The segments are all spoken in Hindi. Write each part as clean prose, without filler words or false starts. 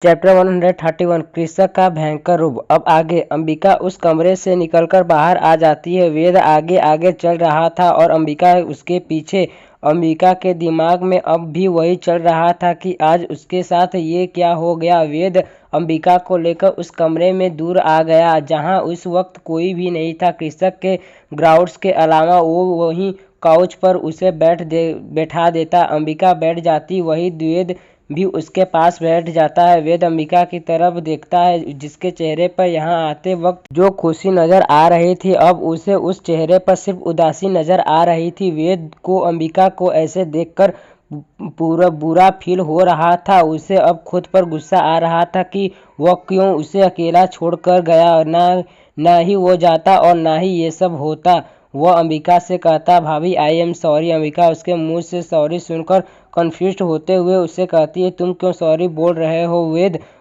चैप्टर 131 कृषक का भयंकर रूप। अब आगे अंबिका उस कमरे से निकलकर बाहर आ जाती है। वेद आगे आगे चल रहा था और अंबिका उसके पीछे। अंबिका के दिमाग में अब भी वही चल रहा था कि आज उसके साथ ये क्या हो गया। वेद अंबिका को लेकर उस कमरे में दूर आ गया जहां उस वक्त कोई भी नहीं था। कृषक के ग्राउंड्स के अलावा वो वहीं काउच पर उसे बैठा देता। अंबिका बैठ जाती, वही वेद भी उसके पास बैठ जाता है। वेद अंबिका की तरफ देखता है जिसके चेहरे पर यहाँ आते वक्त जो खुशी नजर आ रही थी अब उसे उस चेहरे पर सिर्फ उदासी नजर आ रही थी। वेद को अंबिका को ऐसे देखकर पूरा बुरा फील हो रहा था। उसे अब खुद पर गुस्सा आ रहा था कि वह क्यों उसे अकेला छोड़कर गया। ना ही वो जाता और ना ही ये सब होता। वह अंबिका से कहता, भाभी आई एम सॉरी। अंबिका उसके मुंह से सॉरी सुनकर कंफ्यूज होते हुए उसे कहती है, तुम क्यों सॉरी बोल रहे हो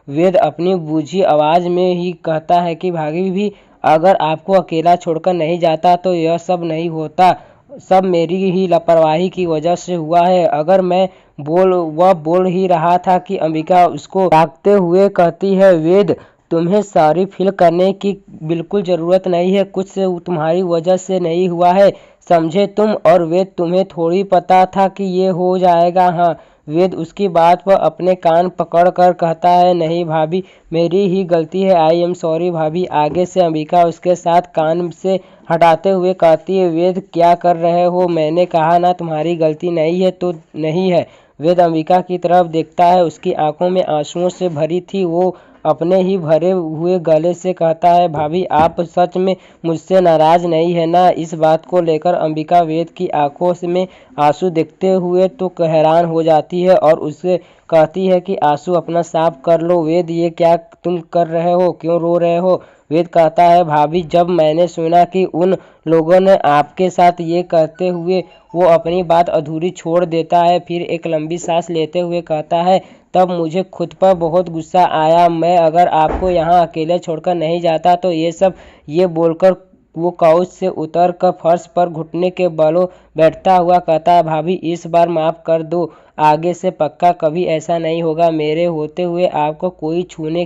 वेद अपनी बूझी आवाज में ही कहता है कि भाभी भी अगर आपको अकेला छोड़कर नहीं जाता तो यह सब नहीं होता। सब मेरी ही लापरवाही की वजह से हुआ है। अगर मैं वह बोल ही रहा था कि अंबिका उसको ताकते हुए कहती है, वेद तुम्हें सॉरी फील करने की बिल्कुल ज़रूरत नहीं है। कुछ से तुम्हारी वजह से नहीं हुआ है, समझे तुम। और वेद तुम्हें थोड़ी पता था कि ये हो जाएगा। हाँ, वेद उसकी बात पर अपने कान पकड़ कर कहता है, नहीं भाभी मेरी ही गलती है, आई एम सॉरी भाभी। आगे से अंबिका उसके साथ कान से हटाते हुए कहती है, वेद क्या कर रहे हो। मैंने कहा ना तुम्हारी गलती नहीं है तो नहीं है। वेद अंबिका की तरफ देखता है, उसकी आंखों में आंसुओं से भरी थी। वो अपने ही भरे हुए गले से कहता है, भाभी आप सच में मुझसे नाराज नहीं है ना। इस बात को लेकर अंबिका वेद की आंखों में आंसू देखते हुए तो हैरान हो जाती है और उसे कहती है कि आंसू अपना साफ कर लो। वेद ये क्या तुम कर रहे हो, क्यों रो रहे हो। वेद कहता है, भाभी जब मैंने सुना कि उन लोगों ने आपके साथ ये कहते हुए वो अपनी बात अधूरी छोड़ देता है। फिर एक लंबी सांस लेते हुए कहता है, तब मुझे खुद पर बहुत गुस्सा आया। मैं अगर आपको यहाँ अकेले छोड़कर नहीं जाता तो ये बोलकर वो काउच से उतर कर फर्श पर घुटने के बलों बैठता हुआ कहता है, भाभी इस बार माफ़ कर दो। आगे से पक्का कभी ऐसा नहीं होगा। मेरे होते हुए आपको कोई छूने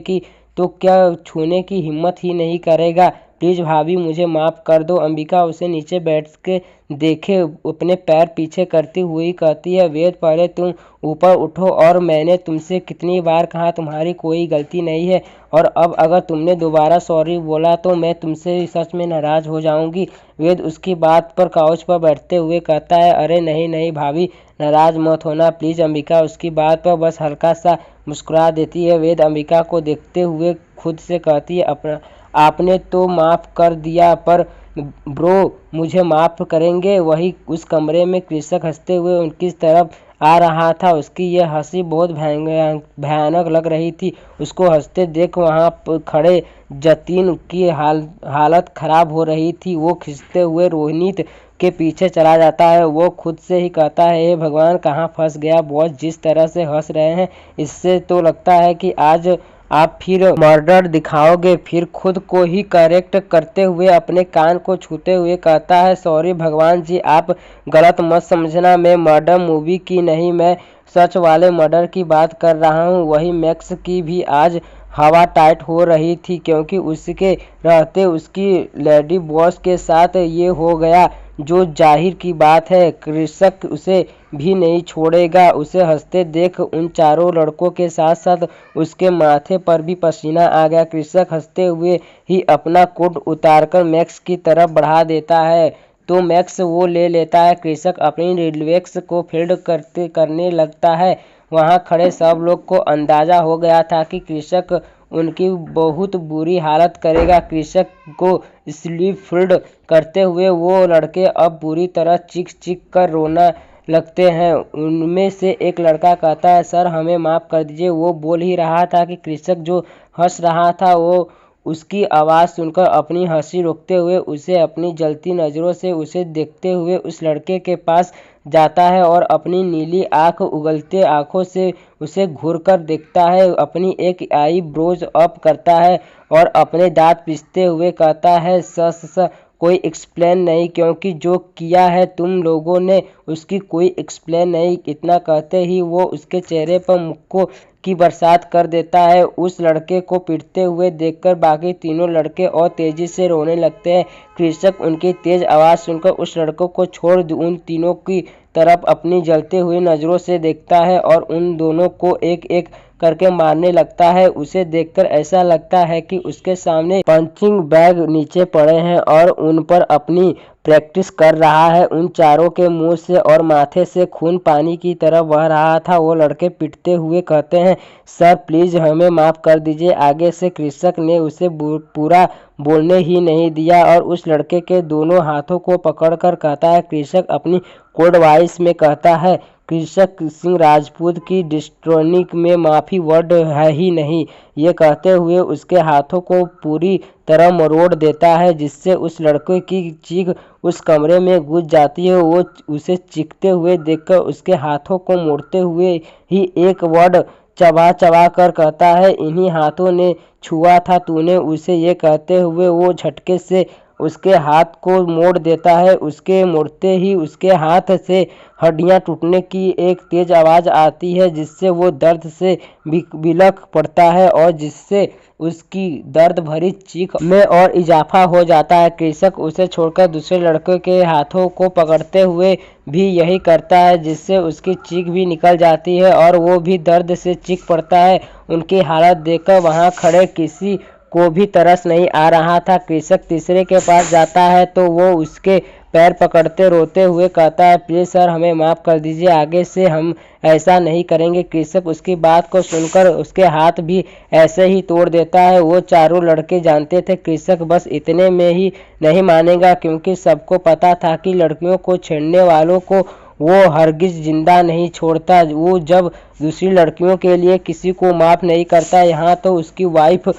की हिम्मत ही नहीं करेगा। प्लीज़ भाभी मुझे माफ़ कर दो। अंबिका उसे नीचे बैठ के देखे अपने पैर पीछे करती हुई कहती है, वेद पहले तुम ऊपर उठो। और मैंने तुमसे कितनी बार कहा तुम्हारी कोई गलती नहीं है। और अब अगर तुमने दोबारा सॉरी बोला तो मैं तुमसे सच में नाराज़ हो जाऊंगी। वेद उसकी बात पर काउच पर बैठते हुए कहता है, अरे नहीं नहीं भाभी नाराज़ मत होना प्लीज़। अंबिका उसकी बात पर बस हल्का सा मुस्कुरा देती है। वेद अंबिका को देखते हुए खुद से कहती है, आपने तो माफ़ कर दिया पर ब्रो मुझे माफ़ करेंगे। वही उस कमरे में कृषक हंसते हुए उनकी तरफ आ रहा था। उसकी यह हंसी बहुत भयानक लग रही थी। उसको हंसते देख वहाँ खड़े जतीन की हालत खराब हो रही थी। वो खिंचते हुए रोहित के पीछे चला जाता है। वो खुद से ही कहता है, हे भगवान कहाँ फंस गया बॉस। जिस तरह से हंस रहे हैं इससे तो लगता है कि आज आप फिर मर्डर दिखाओगे। फिर खुद को ही करेक्ट करते हुए अपने कान को छूते हुए कहता है, सॉरी भगवान जी आप गलत मत समझना। मैं मर्डर मूवी की नहीं, मैं सच वाले मर्डर की बात कर रहा हूँ। वही मैक्स की भी आज हवा टाइट हो रही थी क्योंकि उसके रहते उसकी लेडी बॉस के साथ ये हो गया जो जाहिर की बात है कृषक उसे भी नहीं छोड़ेगा। उसे हंसते देख उन चारों लड़कों के साथ साथ उसके माथे पर भी पसीना आ गया। कृषक हंसते हुए ही अपना कोट उतारकर मैक्स की तरफ बढ़ा देता है तो मैक्स वो ले लेता है। कृषक अपनी रिफ्लेक्स को फील्ड करने लगता है। वहाँ खड़े सब लोग को अंदाजा हो गया था कि कृषक उनकी बहुत बुरी हालत करेगा। कृषक को स्लीप फील्ड करते हुए वो लड़के अब पूरी तरह चीख चीख कर रोना लगते हैं। उनमें से एक लड़का कहता है, सर हमें माफ़ कर दीजिए। वो बोल ही रहा था कि कृषक जो हंस रहा था वो उसकी आवाज़ सुनकर अपनी हंसी रोकते हुए उसे अपनी जलती नज़रों से उसे देखते हुए उस लड़के के पास जाता है और अपनी नीली आंख उगलते आंखों से उसे घूरकर देखता है। अपनी एक आई ब्रोज अप करता है और अपने दांत पीसते हुए कहता है, स कोई एक्सप्लेन नहीं, क्योंकि जो किया है तुम लोगों ने उसकी कोई एक्सप्लेन नहीं। इतना कहते ही वो उसके चेहरे पर मुक्कों की बरसात कर देता है। उस लड़के को पिटते हुए देखकर बाकी तीनों लड़के और तेजी से रोने लगते हैं। कृषक उनकी तेज आवाज़ सुनकर उस लड़कों को छोड़ उन तीनों की तरफ अपनी जलती हुई नज़रों से देखता है और उन दोनों को एक एक करके मारने लगता है। उसे देखकर ऐसा लगता है कि उसके सामने पंचिंग बैग नीचे पड़े हैं और उन पर अपनी प्रैक्टिस कर रहा है। उन चारों के मुंह से और माथे से खून पानी की तरह बह रहा था। वो लड़के पिटते हुए कहते हैं, सर प्लीज़ हमें माफ़ कर दीजिए। आगे से कृषक ने उसे पूरा बोलने ही नहीं दिया और उस लड़के के दोनों हाथों को पकड़कर कहता है, कृषक अपनी कोड वॉइस में कहता है, कृषक सिंह राजपूत की डिस्ट्रोनिक में माफ़ी वर्ड है ही नहीं। ये कहते हुए उसके हाथों को पूरी तरह मरोड़ देता है, जिससे उस लड़के की चीख उस कमरे में गूंज जाती है। वो उसे चीखते हुए देखकर उसके हाथों को मोड़ते हुए ही एक वर्ड चबा चबा कर कहता है, इन्हीं हाथों ने छुआ था तूने उसे। ये कहते हुए वो झटके से उसके हाथ को मोड़ देता है। उसके मोड़ते ही उसके हाथ से हड्डियां टूटने की एक तेज आवाज़ आती है, जिससे वो दर्द से बिलख पड़ता है और जिससे उसकी दर्द भरी चीख में और इजाफा हो जाता है। कृषक उसे छोड़कर दूसरे लड़के के हाथों को पकड़ते हुए भी यही करता है, जिससे उसकी चीख भी निकल जाती है और वो भी दर्द से चीख पड़ता है। उनकी हालत देखकर वहाँ खड़े किसी को भी तरस नहीं आ रहा था। कृषक तीसरे के पास जाता है तो वो उसके पैर पकड़ते रोते हुए कहता है, प्लीज़ सर हमें माफ़ कर दीजिए, आगे से हम ऐसा नहीं करेंगे। कृषक उसकी बात को सुनकर उसके हाथ भी ऐसे ही तोड़ देता है। वो चारों लड़के जानते थे कृषक बस इतने में ही नहीं मानेगा, क्योंकि सबको पता था कि लड़कियों को छेड़ने वालों को वो हरगिज जिंदा नहीं छोड़ता। वो जब दूसरी लड़कियों के लिए किसी को माफ़ नहीं करता, यहाँ तो उसकी वाइफ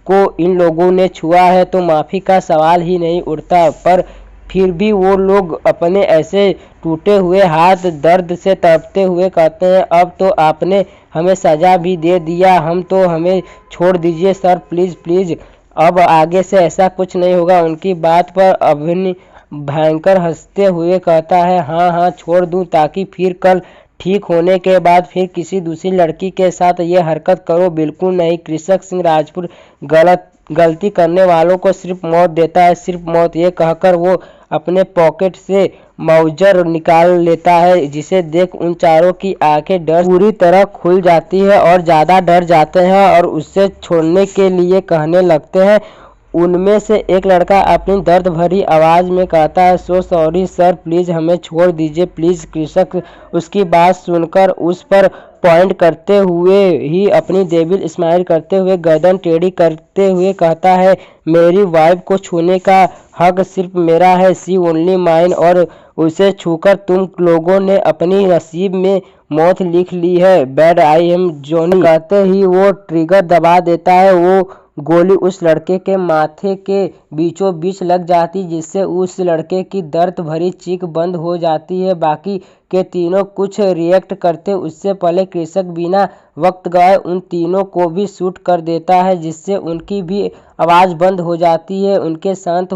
को इन लोगों ने छुआ है तो माफ़ी का सवाल ही नहीं उठता। पर फिर भी वो लोग अपने ऐसे टूटे हुए हाथ दर्द से तड़पते हुए कहते हैं, अब तो आपने हमें सज़ा भी दे दिया, हम तो हमें छोड़ दीजिए सर, प्लीज़ प्लीज़, अब आगे से ऐसा कुछ नहीं होगा। उनकी बात पर अभिनय भयंकर हंसते हुए कहता है, हाँ हाँ छोड़ दूँ, ताकि फिर कल ठीक होने के बाद फिर किसी दूसरी लड़की के साथ ये हरकत करो। बिल्कुल नहीं। कृषक सिंह राजपूत गलती करने वालों को सिर्फ मौत देता है, सिर्फ मौत। ये कहकर वो अपने पॉकेट से माउजर निकाल लेता है, जिसे देख उन चारों की आंखें डर पूरी तरह खुल जाती है और ज़्यादा डर जाते हैं और उससे छोड़ने के लिए कहने लगते हैं। उनमें से एक लड़का अपनी दर्द भरी आवाज़ में कहता है, सो सॉरी सर, प्लीज़ हमें छोड़ दीजिए प्लीज़। कृषक उसकी बात सुनकर उस पर पॉइंट करते हुए ही अपनी डेविल स्माइल करते हुए गर्दन टेढ़ी करते हुए कहता है, मेरी वाइफ को छूने का हक सिर्फ मेरा है, सी ओनली माइन, और उसे छूकर तुम लोगों ने अपनी नसीब में मौत लिख ली है। Bad I am Johnny. कहते ही वो ट्रिगर दबा देता है। वो गोली उस लड़के के माथे के बीचों बीच लग जाती, जिससे उस लड़के की दर्द भरी चीख बंद हो जाती है। बाकी के तीनों कुछ रिएक्ट करते उससे पहले कृषक बिना वक्त गए उन तीनों को भी शूट कर देता है, जिससे उनकी भी आवाज़ बंद हो जाती है। उनके शांत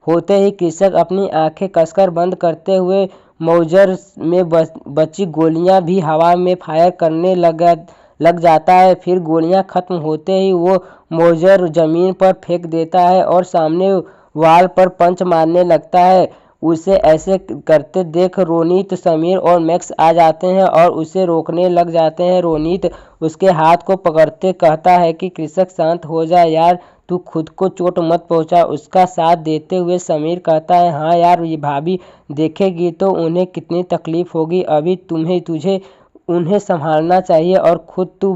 होते ही कृषक अपनी आंखें कसकर बंद करते हुए मौजर में बची गोलियां भी हवा में फायर करने लग जाता है। फिर गोलियां खत्म होते ही वो मौजर जमीन पर फेंक देता है और सामने वाल पर पंच मारने लगता है। उसे ऐसे करते देख रोनीत, समीर और मैक्स आ जाते हैं और उसे रोकने लग जाते हैं। रोनीत उसके हाथ को पकड़ते कहता है कि कृषक शांत हो जा यार, तू खुद को चोट मत पहुंचा। उसका साथ देते हुए समीर कहता है, हाँ यार, ये भाभी देखेगी तो उन्हें कितनी तकलीफ होगी। अभी तुझे उन्हें संभालना चाहिए और खुद तू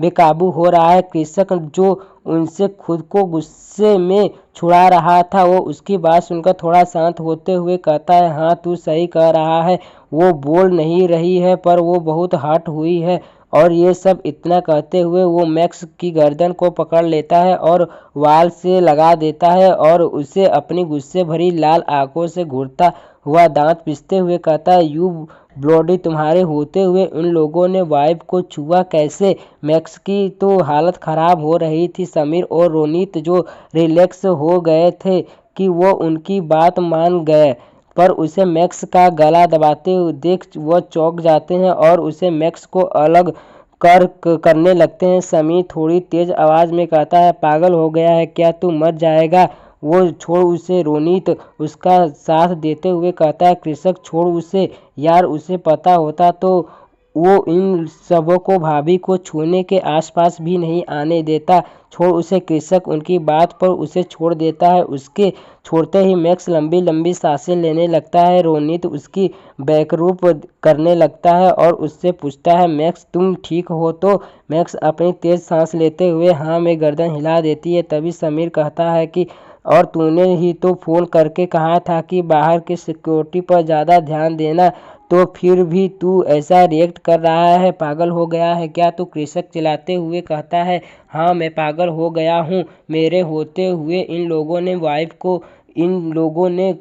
बेकाबू हो रहा है। कृषक जो उनसे खुद को गुस्से में छुड़ा रहा था, वो उसकी बात सुनकर थोड़ा शांत होते हुए कहता है, हाँ तू सही कह रहा है। वो बोल नहीं रही है पर वो बहुत हर्ट हुई है। और ये सब इतना कहते हुए वो मैक्स की गर्दन को पकड़ लेता है और वाल से लगा देता है और उसे अपनी गुस्से भरी लाल आंखों से घूरता हुआ दांत पीसते हुए कहता है, यू ब्लडी तुम्हारे होते हुए उन लोगों ने वाइफ को छुआ कैसे? मैक्स की तो हालत खराब हो रही थी। समीर और रोनित जो रिलैक्स हो गए थे कि वो उनकी बात मान गए, पर उसे मैक्स का गला दबाते हुए देख वो चौंक जाते हैं और उसे मैक्स को अलग करने लगते हैं। समीर थोड़ी तेज आवाज में कहता है, पागल हो गया है क्या तू? मर जाएगा वो, छोड़ उसे। रोनित उसका साथ देते हुए कहता है, कृषक छोड़ उसे यार, उसे पता होता तो वो इन सबों को भाभी को छूने के आसपास भी नहीं आने देता। छोड़ उसे कृषक। उनकी बात पर उसे छोड़ देता है। उसके छोड़ते ही मैक्स लंबी लंबी सांसें लेने लगता है। रोनित उसकी बैकरूप करने लगता है और उससे पूछता है, मैक्स तुम ठीक हो तो? मैक्स अपनी तेज सांस लेते हुए हाँ में गर्दन हिला देती है। तभी समीर कहता है कि और तूने ही तो फ़ोन करके कहा था कि बाहर की सिक्योरिटी पर ज़्यादा ध्यान देना, तो फिर भी तू ऐसा रिएक्ट कर रहा है, पागल हो गया है क्या तू? कृषक चिल्लाते हुए कहता है, हाँ मैं पागल हो गया हूँ। मेरे होते हुए इन लोगों ने वाइफ को, इन लोगों ने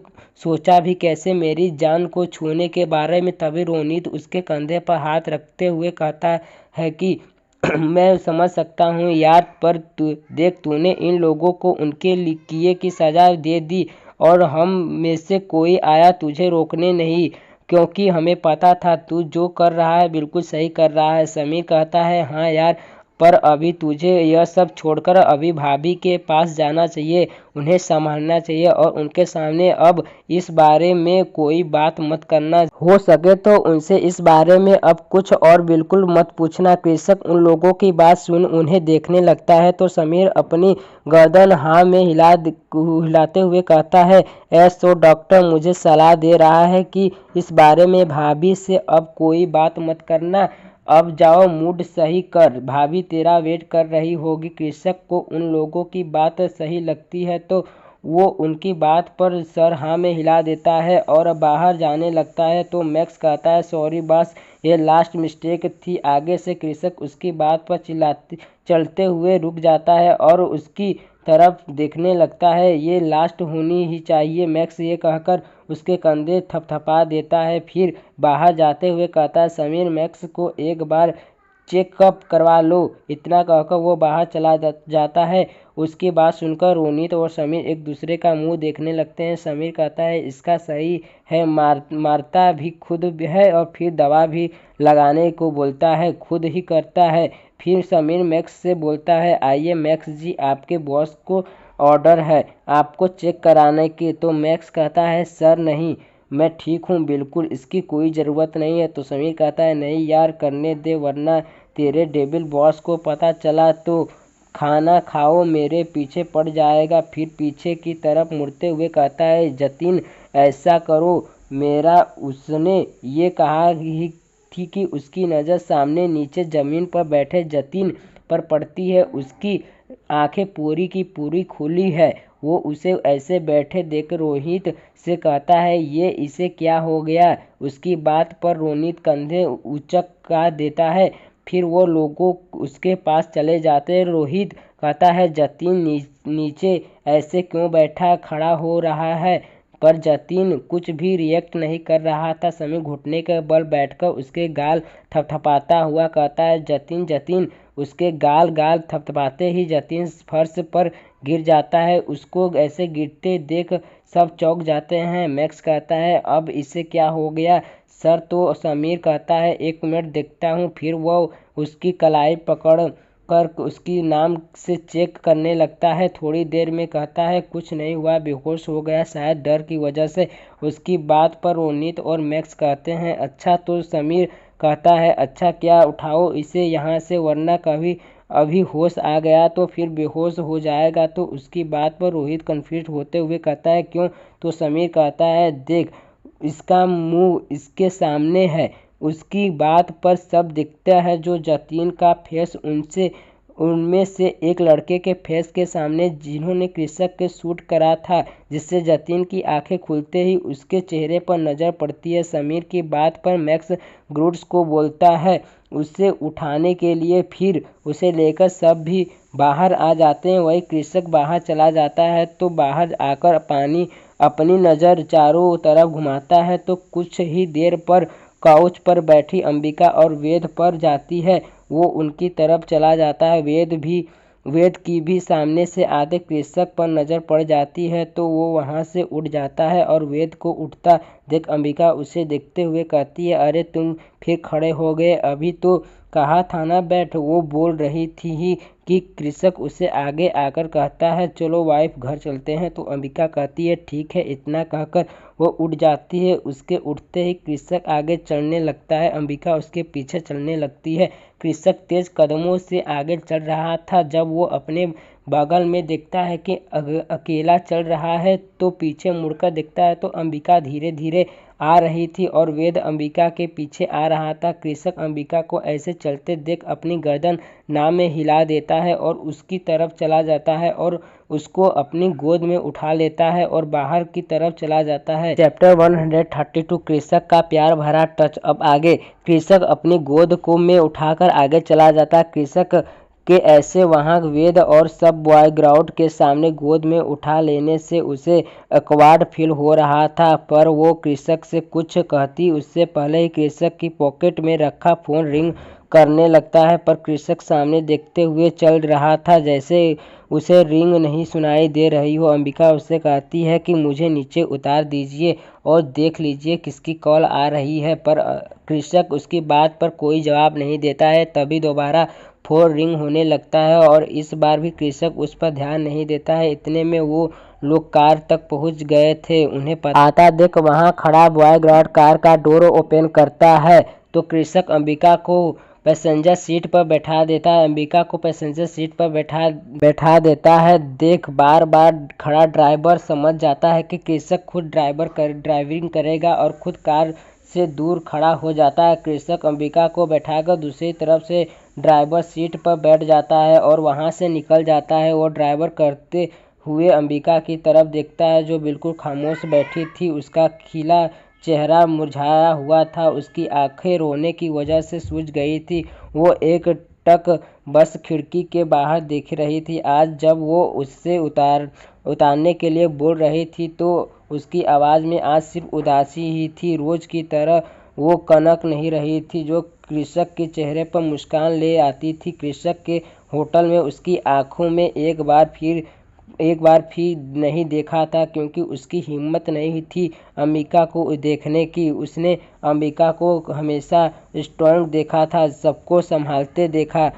सोचा भी कैसे मेरी जान को छूने के बारे में? तभी रोनित उसके कंधे पर हाथ रखते हुए कहता है कि मैं समझ सकता हूँ यार, पर देख तूने इन लोगों को उनके किए की सजा दे दी और हम में से कोई आया तुझे रोकने नहीं, क्योंकि हमें पता था तू जो कर रहा है बिल्कुल सही कर रहा है। समीर कहता है, हाँ यार, पर अभी तुझे यह सब छोड़कर अभी भाभी के पास जाना चाहिए, उन्हें संभालना चाहिए और उनके सामने अब इस बारे में कोई बात मत करना। हो सके तो उनसे इस बारे में अब कुछ और बिल्कुल मत पूछना। कृषक उन लोगों की बात सुन उन्हें देखने लगता है तो समीर अपनी गर्दन हाँ में हिलाते हुए कहता है, तो डॉक्टर मुझे सलाह दे रहा है कि इस बारे में भाभी से अब कोई बात मत करना। अब जाओ, मूड सही कर, भाभी तेरा वेट कर रही होगी। कृषक को उन लोगों की बात सही लगती है तो वो उनकी बात पर सर हाँ में हिला देता है और बाहर जाने लगता है। तो मैक्स कहता है, सॉरी बॉस, ये लास्ट मिस्टेक थी। आगे से कृषक उसकी बात पर चलते हुए रुक जाता है और उसकी तरफ देखने लगता है, ये लास्ट होनी ही चाहिए। मैक्स ये कहकर उसके कंधे थपथपा देता है, फिर बाहर जाते हुए कहता है, समीर मैक्स को एक बार चेकअप करवा लो। इतना कहकर वो बाहर चला जाता है। उसकी बात सुनकर रोनित और समीर एक दूसरे का मुंह देखने लगते हैं। समीर कहता है, इसका सही है, मारता भी खुद है और फिर दवा भी लगाने को बोलता है, खुद ही करता है। फिर समीर मैक्स से बोलता है, आइए मैक्स जी, आपके बॉस को ऑर्डर है आपको चेक कराने की। तो मैक्स कहता है, सर नहीं, मैं ठीक हूँ बिल्कुल, इसकी कोई ज़रूरत नहीं है। तो समीर कहता है, नहीं यार, करने दे, वरना तेरे डेबिल बॉस को पता चला तो खाना खाओ मेरे पीछे पड़ जाएगा। फिर पीछे की तरफ मुड़ते हुए कहता है, जतिन ऐसा करो मेरा। उसने ये कहा ही थी कि उसकी नज़र सामने नीचे ज़मीन पर बैठे जतिन पर पड़ती है। उसकी आंखें पूरी की पूरी खुली है। वो उसे ऐसे बैठे देख रोहित से कहता है, ये इसे क्या हो गया? उसकी बात पर रोनित कंधे उचका देता है। फिर वो लोगों उसके पास चले जाते हैं। रोहित कहता है, जतिन नीचे ऐसे क्यों बैठा खड़ा हो रहा है? पर जतिन कुछ भी रिएक्ट नहीं कर रहा था। समीर घुटने के बल बैठकर उसके गाल थपथपाता हुआ कहता है, जतिन जतिन। उसके गाल थपथपाते ही जतिन फर्श पर गिर जाता है। उसको ऐसे गिरते देख सब चौंक जाते हैं। मैक्स कहता है, अब इसे क्या हो गया सर? तो समीर कहता है, एक मिनट देखता हूँ। फिर वो उसकी कलाई पकड़ कर उसकी नाम से चेक करने लगता है। थोड़ी देर में कहता है, कुछ नहीं हुआ, बेहोश हो गया शायद डर की वजह से। उसकी बात पर रोनित और मैक्स कहते हैं, अच्छा। तो समीर कहता है, अच्छा क्या? उठाओ इसे यहाँ से, वरना कभी अभी होश आ गया तो फिर बेहोश हो जाएगा। तो उसकी बात पर रोहित कंफ्यूज होते हुए कहता है, क्यों? तो समीर कहता है, देख इसका मुंह इसके सामने है। उसकी बात पर सब दिखता है। जो जतिन का फेस उनमें से एक लड़के के फेस के सामने जिन्होंने कृषक के शूट करा था, जिससे जतिन की आंखें खुलते ही उसके चेहरे पर नज़र पड़ती है। समीर की बात पर मैक्स ग्रुड्स को बोलता है उसे उठाने के लिए। फिर उसे लेकर सब भी बाहर आ जाते हैं। वही कृषक बाहर चला जाता है तो बाहर आकर अपनी नज़र चारों तरफ घुमाता है तो कुछ ही देर पर काउच पर बैठी अंबिका और वेद पर जाती है। वो उनकी तरफ चला जाता है। वेद की भी सामने से आते कृषक पर नजर पड़ जाती है तो वो वहां से उठ जाता है और वेद को उठता देख अंबिका उसे देखते हुए कहती है, अरे तुम फिर खड़े हो गए, अभी तो कहा था ना बैठ। वो बोल रही थी ही कि कृषक उसे आगे आकर कहता है, चलो वाइफ घर चलते हैं। तो अंबिका कहती है, ठीक है। इतना कहकर वो उठ जाती है। उसके उठते ही कृषक आगे चलने लगता है। अंबिका उसके पीछे चलने लगती है। कृषक तेज कदमों से आगे चल रहा था। जब वो अपने बगल में देखता है कि अकेला चल रहा है तो पीछे मुड़कर देखता है तो अंबिका धीरे धीरे आ रही थी और वेद अंबिका के पीछे आ रहा था। कृषक अंबिका को ऐसे चलते देख अपनी गर्दन नाव में हिला देता है और उसकी तरफ चला जाता है और उसको अपनी गोद में उठा लेता है और बाहर की तरफ चला जाता है। चैप्टर 132 कृषक का प्यार भरा टच। अब आगे कृषक अपनी गोद को में उठाकर आगे चला जाता है। कृषक के ऐसे वहां वेद और सब बॉय ग्राउंड के सामने गोद में उठा लेने से उसे अकवार्ड फील हो रहा था, पर वो कृषक से कुछ कहती उससे पहले ही कृषक की पॉकेट में रखा फोन रिंग करने लगता है। पर कृषक सामने देखते हुए चल रहा था, जैसे उसे रिंग नहीं सुनाई दे रही हो। अंबिका उससे कहती है कि मुझे नीचे उतार दीजिए और देख लीजिए किसकी कॉल आ रही है, पर कृषक उसकी बात पर कोई जवाब नहीं देता है। तभी दोबारा फोन रिंग होने लगता है और इस बार भी कृषक उस पर ध्यान नहीं देता है। इतने में वो लोग कार तक पहुंच गए थे। उन्हें पता आता देख वहां खड़ा बॉय गार्ड कार का डोर ओपन करता है तो कृषक अंबिका को पैसेंजर सीट पर बैठा देता है। अंबिका को पैसेंजर सीट पर बैठा देता है। देख बार बार खड़ा ड्राइवर समझ जाता है कि कृषक खुद ड्राइविंग करेगा और खुद कार से दूर खड़ा हो जाता है। कृषक अंबिका को बैठाकर दूसरी तरफ से ड्राइवर सीट पर बैठ जाता है और वहां से निकल जाता है। वो ड्राइवर करते हुए अंबिका की तरफ देखता है जो बिल्कुल खामोश बैठी थी। उसका खिला चेहरा मुरझाया हुआ था। उसकी आंखें रोने की वजह से सूज गई थी। वो एक टक बस खिड़की के बाहर देख रही थी। आज जब वो उससे उतारने के लिए बोल रही थी तो उसकी आवाज़ में आज सिर्फ उदासी ही थी। रोज की तरह वो कनक नहीं रही थी जो कृषक के चेहरे पर मुस्कान ले आती थी। कृषक के होटल में उसकी आंखों में एक बार भी नहीं देखा था क्योंकि उसकी हिम्मत नहीं थी अंबिका को देखने की। उसने अंबिका को हमेशा स्ट्रांग देखा था, सबको संभालते देखा।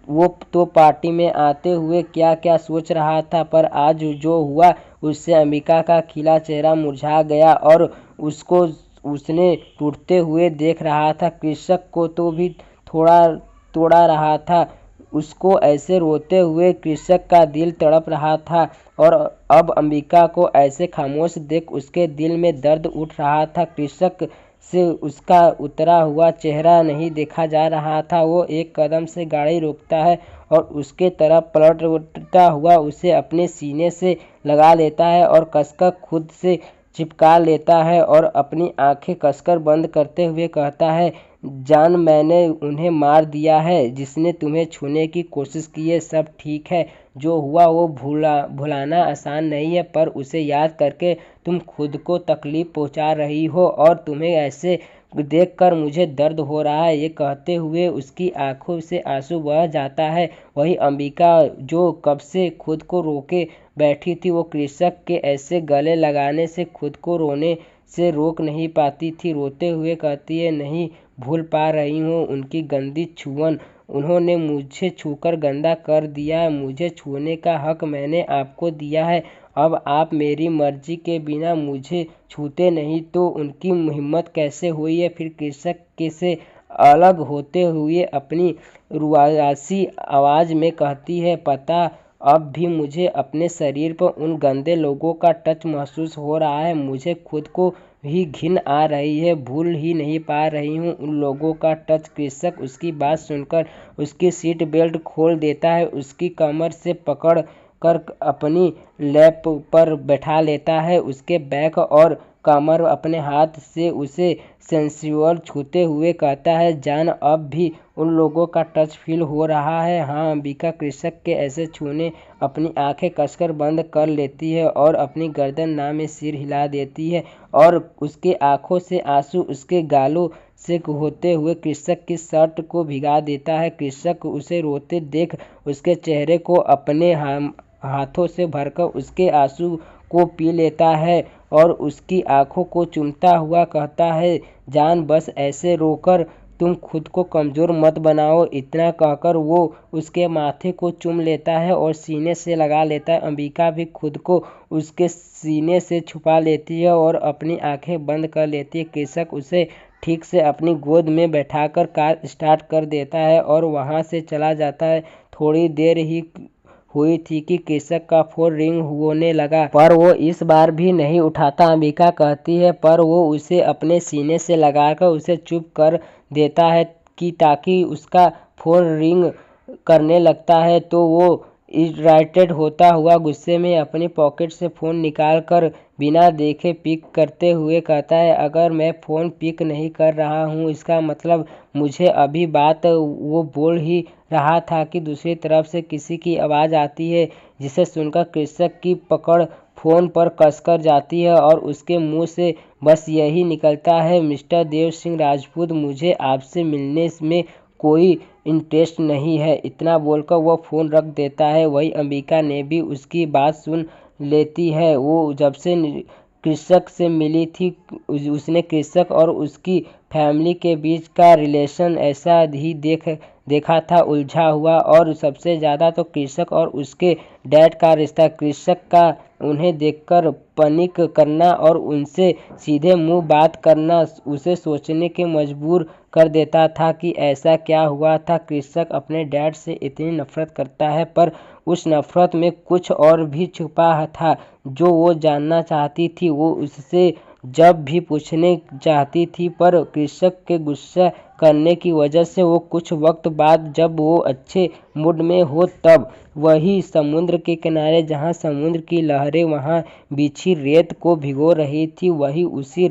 वो तो पार्टी में आते हुए क्या क्या सोच रहा था, पर आज जो हुआ उससे अंबिका का खिला चेहरा मुरझा गया और उसको उसने टूटते हुए देख रहा था। कृषक को तो भी थोड़ा तोड़ा रहा था। उसको ऐसे रोते हुए कृषक का दिल तड़प रहा था और अब अंबिका को ऐसे खामोश देख उसके दिल में दर्द उठ रहा था। कृषक से उसका उतरा हुआ चेहरा नहीं देखा जा रहा था। वो एक कदम से गाड़ी रोकता है और उसके तरफ पलटता हुआ उसे अपने सीने से लगा लेता है और कसकर खुद से चिपका लेता है और अपनी आंखें कसकर बंद करते हुए कहता है, जान मैंने उन्हें मार दिया है जिसने तुम्हें छूने की कोशिश की है। सब ठीक है। जो हुआ वो भुलाना आसान नहीं है, पर उसे याद करके तुम खुद को तकलीफ पहुंचा रही हो और तुम्हें ऐसे देखकर मुझे दर्द हो रहा है। ये कहते हुए उसकी आंखों से आंसू बह जाता है। वही अंबिका जो कब से खुद को रोके बैठी थी, वो कृषक के ऐसे गले लगाने से खुद को रोने से रोक नहीं पाती थी। रोते हुए कहती है, नहीं भूल पा रही हूँ उनकी गंदी छुअन। उन्होंने मुझे छूकर गंदा कर दिया है। मुझे छूने का हक मैंने आपको दिया है। अब आप मेरी मर्जी के बिना मुझे छूते नहीं तो उनकी हिम्मत कैसे हुई है। फिर कृषक के से अलग होते हुए अपनी रुआसी आवाज़ में कहती है, पता अब भी मुझे अपने शरीर पर उन गंदे लोगों का टच महसूस हो रहा है। मुझे खुद को भी घिन आ रही है। भूल ही नहीं पा रही हूँ उन लोगों का टच। कृषक उसकी बात सुनकर उसकी सीट बेल्ट खोल देता है, उसकी कमर से पकड़ कर अपनी लैप पर बैठा लेता है। उसके बैक और कमर अपने हाथ से उसे सेंसुअल छूते हुए कहता है, जान अब भी उन लोगों का टच फील हो रहा है। हाँ। अंबिका कृषक के ऐसे छूने अपनी आंखें कसकर बंद कर लेती है और अपनी गर्दन ना में सिर हिला देती है और उसके आंखों से आंसू उसके गालों से होते हुए कृषक की शर्ट को भिगा देता है। कृषक उसे रोते देख उसके चेहरे को अपने हाथों से भरकर उसके आंसू को पी लेता है और उसकी आंखों को चूमता हुआ कहता है, जान बस ऐसे रोकर तुम खुद को कमज़ोर मत बनाओ। इतना कहकर वो उसके माथे को चूम लेता है और सीने से लगा लेता है। अंबिका भी खुद को उसके सीने से छुपा लेती है और अपनी आंखें बंद कर लेती है। कृषक उसे ठीक से अपनी गोद में बैठाकर कार स्टार्ट कर देता है और वहाँ से चला जाता है। थोड़ी देर ही हुई थी कि कृषक का फोन रिंग होने लगा, पर वो इस बार भी नहीं उठाता। अंबिका कहती है पर वो उसे अपने सीने से लगाकर उसे चुप कर देता है कि ताकि उसका फोन रिंग करने लगता है तो वो इरिटेट होता हुआ गुस्से में अपनी पॉकेट से फ़ोन निकाल कर बिना देखे पिक करते हुए कहता है, अगर मैं फ़ोन पिक नहीं कर रहा हूँ इसका मतलब मुझे अभी बात वो बोल ही रहा था कि दूसरी तरफ से किसी की आवाज़ आती है, जिसे सुनकर कृषक की पकड़ फ़ोन पर कसकर जाती है और उसके मुंह से बस यही निकलता है, मिस्टर देव सिंह राजपूत, मुझे आपसे मिलने में कोई इंटरेस्ट नहीं है। इतना बोलकर वह फ़ोन रख देता है। वही अंबिका ने भी उसकी बात सुन लेती है। वो जब से कृषक से मिली थी उसने कृषक और उसकी फैमिली के बीच का रिलेशन ऐसा ही देखा था, उलझा हुआ, और सबसे ज़्यादा तो कृषक और उसके डैड का रिश्ता। कृषक का उन्हें देखकर पैनिक करना और उनसे सीधे मुंह बात करना उसे सोचने के मजबूर कर देता था कि ऐसा क्या हुआ था कृषक अपने डैड से इतनी नफरत करता है, पर उस नफरत में कुछ और भी छुपा था जो वो जानना चाहती थी। वो उससे जब भी पूछने चाहती थी, पर कृषक के गुस्सा करने की वजह से वो कुछ वक्त बाद जब वो अच्छे मूड में हो तब वही समुद्र के किनारे जहाँ समुद्र की लहरें वहाँ बिछी रेत को भिगो रही थी, वही उसी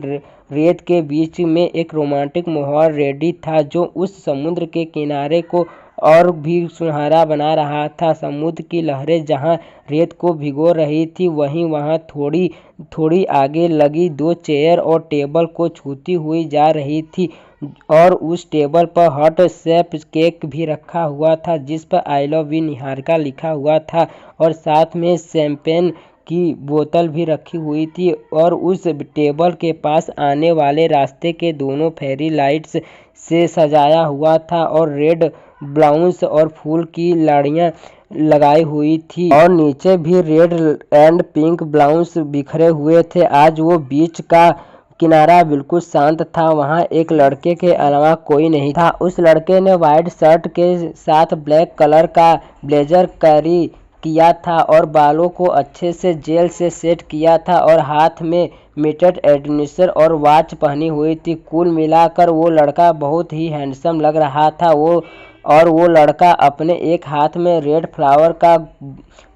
रेत के बीच में एक रोमांटिक माहौल रेडी था जो उस समुद्र के किनारे को और भी सुनहरा बना रहा था। समुद्र की लहरें जहाँ रेत को भिगो रही थी वहीं वहाँ थोड़ी थोड़ी आगे लगी दो चेयर और टेबल को छूती हुई जा रही थी और उस टेबल पर हॉट शेप केक भी रखा हुआ था जिस पर आई लव यू निहारिका लिखा हुआ था और साथ में शैंपेन की बोतल भी रखी हुई थी और उस टेबल के पास आने वाले रास्ते के दोनों फेरी लाइट्स से सजाया हुआ था और रेड ब्लाउज और फूल की लड़ियां लगाई हुई थी और नीचे भी रेड एंड पिंक ब्लाउज बिखरे हुए थे। आज वो बीच का किनारा बिल्कुल शांत था, वहाँ एक लड़के के अलावा कोई नहीं था। उस लड़के ने वाइट शर्ट के साथ ब्लैक कलर का ब्लेजर कैरी किया था और बालों को अच्छे से जेल से सेट किया था और हाथ में मिटेड एडनिसर और वॉच पहनी हुई थी। कुल मिलाकर वो लड़का बहुत ही हैंडसम लग रहा था। वो लड़का अपने एक हाथ में रेड फ्लावर का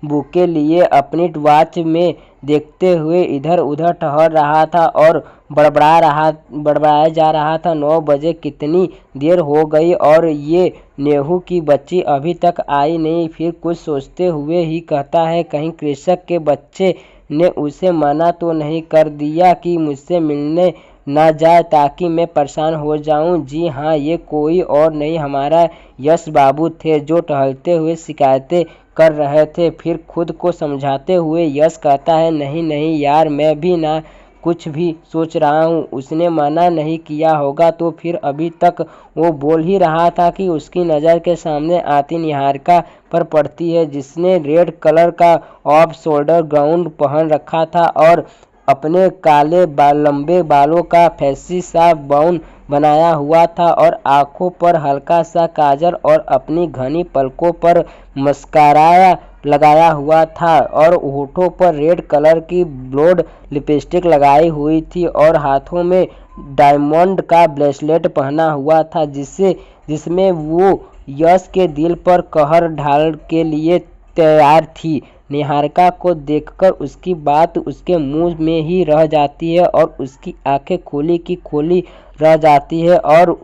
बुके लिए अपनी वॉच में देखते हुए इधर उधर टहल रहा था और बड़बड़ाया जा रहा था, 9 बजे कितनी देर हो गई और ये नेहू की बच्ची अभी तक आई नहीं। फिर कुछ सोचते हुए ही कहता है, कहीं कृषक के बच्चे ने उसे मना तो नहीं कर दिया कि मुझसे मिलने ना जाए ताकि मैं परेशान हो जाऊं। जी हाँ, ये कोई और नहीं हमारा यश बाबू थे जो टहलते हुए शिकायतें कर रहे थे। फिर खुद को समझाते हुए यश कहता है, नहीं नहीं यार, मैं भी ना कुछ भी सोच रहा हूँ, उसने मना नहीं किया होगा तो फिर अभी तक वो बोल ही रहा था कि उसकी नज़र के सामने आती निहारिका पर पड़ती है जिसने रेड कलर का ऑफ शोल्डर गाउन पहन रखा था और अपने काले लंबे बालों का फैंसी सा बाउन बनाया हुआ था और आंखों पर हल्का सा काजल और अपनी घनी पलकों पर मस्कारा लगाया हुआ था और होठों पर रेड कलर की ब्लॉन्ड लिपस्टिक लगाई हुई थी और हाथों में डायमंड का ब्रेसलेट पहना हुआ था जिसमें वो यश के दिल पर कहर ढाल के लिए तैयार थी। निहारिका को देखकर उसकी बात उसके मुंह में ही रह जाती है और उसकी आंखें खोली की खोली रह जाती है और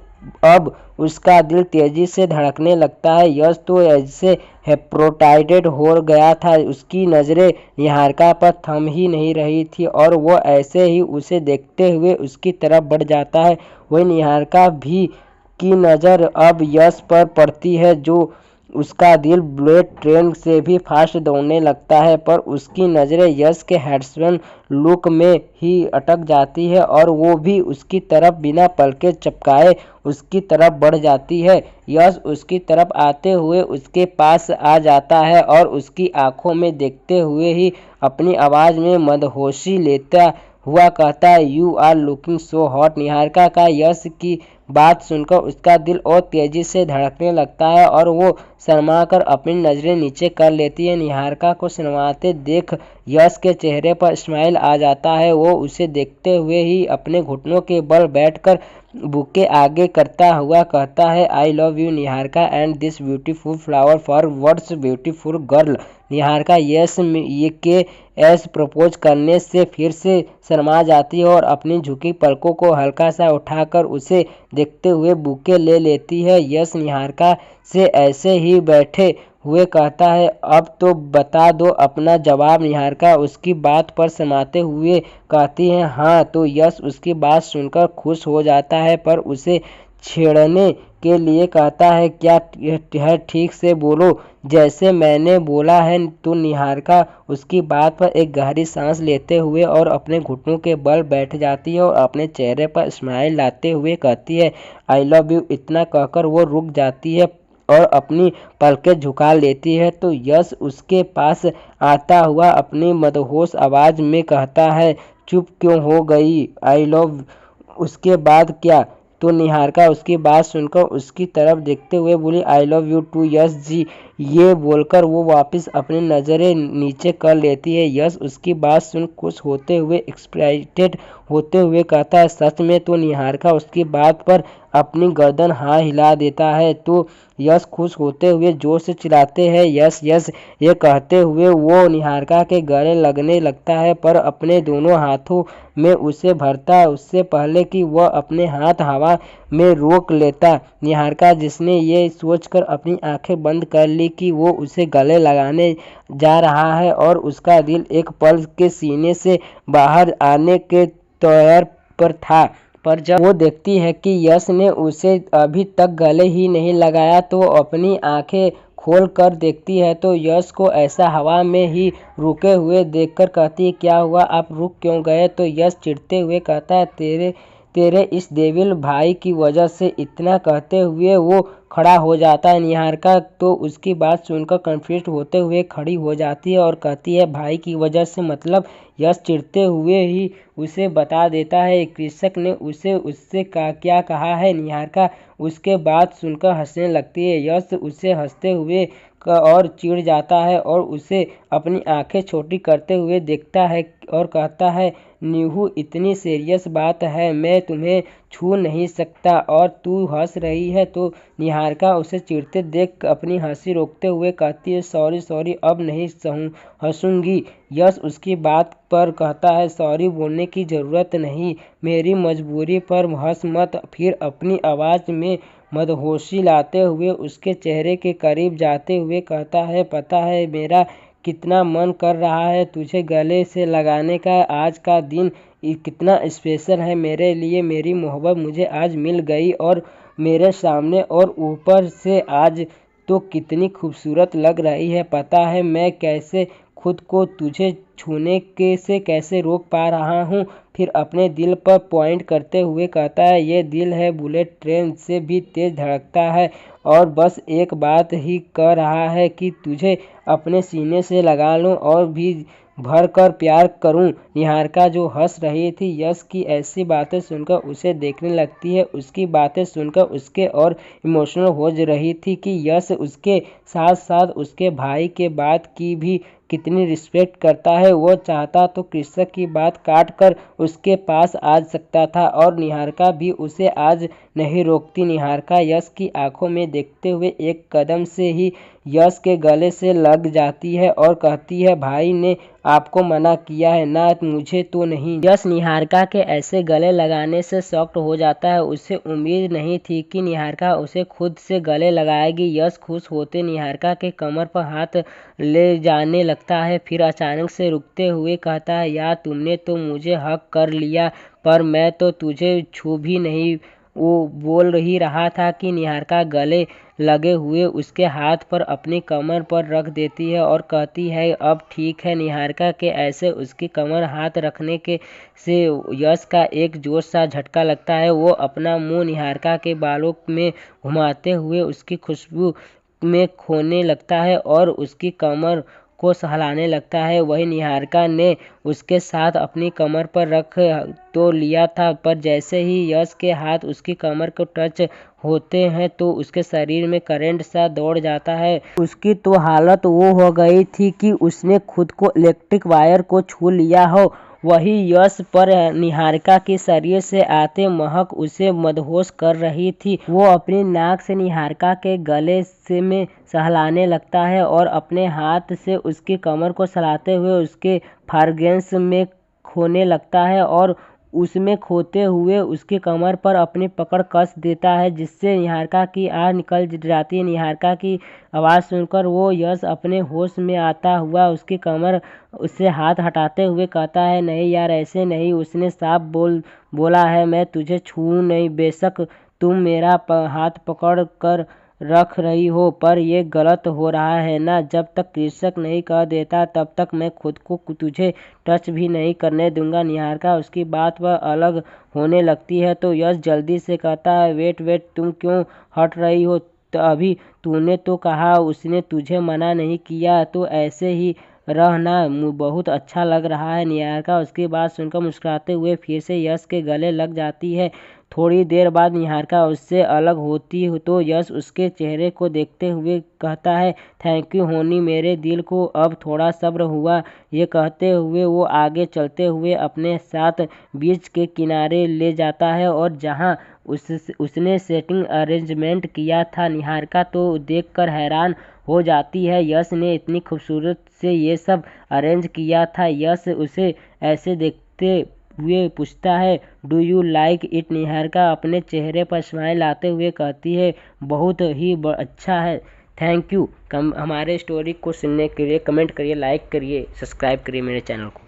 अब उसका दिल तेजी से धड़कने लगता है। यश तो ऐसे हिप्नोटाइज्ड हो गया था, उसकी नज़रें निहारिका पर थम ही नहीं रही थी और वो ऐसे ही उसे देखते हुए उसकी तरफ बढ़ जाता है। वही निहारिका भी की नज़र अब यश पर पड़ती है, जो उसका दिल बुलेट ट्रेन से भी फास्ट दौड़ने लगता है, पर उसकी नज़रें यश के हैंडसम लुक में ही अटक जाती है और वो भी उसकी तरफ बिना पलके झपकाए उसकी तरफ बढ़ जाती है। यश उसकी तरफ आते हुए उसके पास आ जाता है और उसकी आंखों में देखते हुए ही अपनी आवाज़ में मदहोशी लेता हुआ कहता है, you are looking so hot. Niharika का यश की बात सुनकर उसका दिल और तेजी से धड़कने लगता है और वो शर्मा कर अपनी नज़रें नीचे कर लेती है। निहारिका को शर्माते देख यश के चेहरे पर स्माइल आ जाता है। वो उसे देखते हुए ही अपने घुटनों के बल बैठकर बुके आगे करता हुआ कहता है, I love you Niharika and this beautiful flower for words beautiful girl. Niharika Yash ये के एस प्रपोज करने से फिर से शर्मा जाती है और अपनी झुकी पलकों को हल्का सा उठाकर उसे देखते हुए बुके ले लेती है। यश निहारिका से ऐसे ही बैठे हुए कहता है, अब तो बता दो अपना जवाब। निहारिका उसकी बात पर शर्माते हुए कहती है, हाँ। तो यश उसकी बात सुनकर खुश हो जाता है पर उसे छेड़ने के लिए कहता है, क्या है ठीक से बोलो जैसे मैंने बोला है। तो निहारिका उसकी बात पर एक गहरी सांस लेते हुए और अपने घुटनों के बल बैठ जाती है और अपने चेहरे पर स्माइल लाते हुए कहती है, आई लव यू। इतना कहकर वो रुक जाती है और अपनी पलकें झुका लेती है। तो यश उसके पास आता हुआ अपनी मदहोश आवाज़ में कहता है, चुप क्यों हो गई, आई लव उसके बाद क्या। तो निहारिका उसकी बात सुनकर उसकी तरफ देखते हुए बोली, आई love you to Yash ji. ये बोलकर वो वापस अपनी नज़रें नीचे कर लेती है। यश उसकी बात सुन खुश होते हुए एक्साइटेड होते हुए कहता है, सच में। तो निहारिका उसकी बात पर अपनी गर्दन हाँ हिला देता है। तो यश खुश होते हुए जोर से चिल्लाते हैं, यश यश। ये कहते हुए वो निहारिका के गले लगने लगता है पर अपने दोनों हाथों में उसे भरता है उससे पहले कि वह अपने हाथ हवा में रोक लेता। निहारिका जिसने ये सोचकर अपनी आंखें बंद कर ली कि वो उसे गले लगाने जा रहा है और उसका दिल एक पल के सीने से बाहर आने के तौर पर था, पर जब वो देखती है कि यश ने उसे अभी तक गले ही नहीं लगाया तो अपनी आंखें खोल कर देखती है तो यश को ऐसा हवा में ही रुके हुए देखकर कहती है, क्या हुआ, आप रुक क्यों गए। तो यश चिढ़ते हुए कहता है, तेरे इस देविल भाई की वजह से। इतना कहते हुए वो खड़ा हो जाता है। निहारिका तो उसकी बात सुनकर कंफ्यूज होते हुए खड़ी हो जाती है और कहती है, भाई की वजह से मतलब। यश चिढ़ते हुए ही उसे बता देता है, कृषक ने उसे उससे क्या कहा है। निहारिका उसके बात सुनकर हंसने लगती है। यश उसे हंसते हुए और चिढ़ जाता है और उसे अपनी आंखें छोटी करते हुए देखता है और कहता है, नीहू इतनी सीरियस बात है, मैं तुम्हें छू नहीं सकता और तू हंस रही है। तो निहारिका उसे चिढ़ते देख अपनी हंसी रोकते हुए कहती है, सॉरी अब नहीं हंसूंगी। यश उसकी बात पर कहता है, सॉरी बोलने की ज़रूरत नहीं, मेरी मजबूरी पर हंस मत। फिर अपनी आवाज़ में मदहोशी लाते हुए उसके चेहरे के करीब जाते हुए कहता है, पता है मेरा कितना मन कर रहा है तुझे गले से लगाने का। आज का दिन कितना स्पेशल है मेरे लिए। मेरी मोहब्बत मुझे आज मिल गई और मेरे सामने, और ऊपर से आज तो कितनी खूबसूरत लग रही है। पता है मैं कैसे खुद को तुझे छूने के से कैसे रोक पा रहा हूँ। फिर अपने दिल पर पॉइंट करते हुए कहता है, ये दिल है बुलेट ट्रेन से भी तेज धड़कता है और बस एक बात ही कह रहा है कि तुझे अपने सीने से लगा लूं और भी भर कर प्यार करूं। निहारिका जो हंस रही थी यश की ऐसी बातें सुनकर उसे देखने लगती है। उसकी बातें सुनकर उसके और इमोशनल हो रही थी कि यश उसके साथ साथ उसके भाई के बात की भी कितनी रिस्पेक्ट करता है। वो चाहता तो कृषक की बात काट कर उसके पास आ सकता था और निहारिका भी उसे आज नहीं रोकती। निहारिका यश की आंखों में देखते हुए एक कदम से ही यश के गले से लग जाती है और कहती है, भाई ने आपको मना किया है ना? मुझे तो नहीं। यश निहारिका के ऐसे गले लगाने से शॉक्ड हो जाता है। उसे उम्मीद नहीं थी कि निहारिका उसे खुद से गले लगाएगी। यश खुश होते निहारिका के कमर पर हाथ ले जाने लगता है, फिर अचानक से रुकते हुए कहता है, यार तुमने तो मुझे हक कर लिया, पर मैं तो तुझे छू भी नहीं। वो बोल ही रहा था कि निहारिका गले लगे हुए उसके हाथ पर अपनी कमर पर रख देती है और कहती है, अब ठीक है। निहारिका के ऐसे उसकी कमर हाथ रखने के से यश का एक जोर सा झटका लगता है। वो अपना मुंह निहारिका के बालों में घुमाते हुए उसकी खुशबू में खोने लगता है और उसकी कमर को सहलाने लगता है। वही निहारिका ने उसके साथ अपनी कमर पर रख तो लिया था, पर जैसे ही यश के हाथ उसकी कमर को टच होते हैं तो उसके शरीर में करंट सा दौड़ जाता है। उसकी तो हालत वो हो गई थी कि उसने खुद को इलेक्ट्रिक वायर को छू लिया हो। वही यश पर निहारिका के शरीर से आते महक उसे मदहोश कर रही थी। वो अपनी नाक से निहारिका के गले से में सहलाने लगता है और अपने हाथ से उसकी कमर को सहलाते हुए उसके फ्रेग्रेंस में खोने लगता है और उसमें खोते हुए उसकी कमर पर अपनी पकड़ कस देता है, जिससे निहारिका की आह निकल जाती है। निहारिका की आवाज़ सुनकर वो यश अपने होश में आता हुआ उसकी कमर उससे हाथ हटाते हुए कहता है, नहीं यार ऐसे नहीं, उसने साफ बोला है, मैं तुझे छू नहीं। बेशक तुम मेरा हाथ पकड़ कर रख रही हो, पर ये गलत हो रहा है ना? जब तक कृषक नहीं कह देता तब तक मैं खुद को तुझे टच भी नहीं करने दूंगा। निहारिका उसकी बात पर अलग होने लगती है तो यश जल्दी से कहता है, वेट, तुम क्यों हट रही हो? तो अभी तूने तो कहा उसने तुझे मना नहीं किया, तो ऐसे ही रहना बहुत अच्छा लग रहा है। निहारिका उसकी बात सुनकर मुस्कुराते हुए फिर से यश के गले लग जाती है। थोड़ी देर बाद निहारिका उससे अलग होती तो यश उसके चेहरे को देखते हुए कहता है, थैंक यू होनी, मेरे दिल को अब थोड़ा सब्र हुआ। ये कहते हुए वो आगे चलते हुए अपने साथ बीच के किनारे ले जाता है और जहाँ उसने सेटिंग अरेंजमेंट किया था। निहारिका तो देखकर हैरान हो जाती है, यश ने इतनी खूबसूरत से ये सब अरेंज किया था। यश उसे ऐसे देखते हुए पूछता है, do you like it? Niharika अपने चेहरे पर स्माइल लाते हुए कहती है, बहुत ही अच्छा है, थैंक यू। हमारे स्टोरी को सुनने के लिए कमेंट करिए, लाइक करिए, सब्सक्राइब करिए मेरे चैनल को।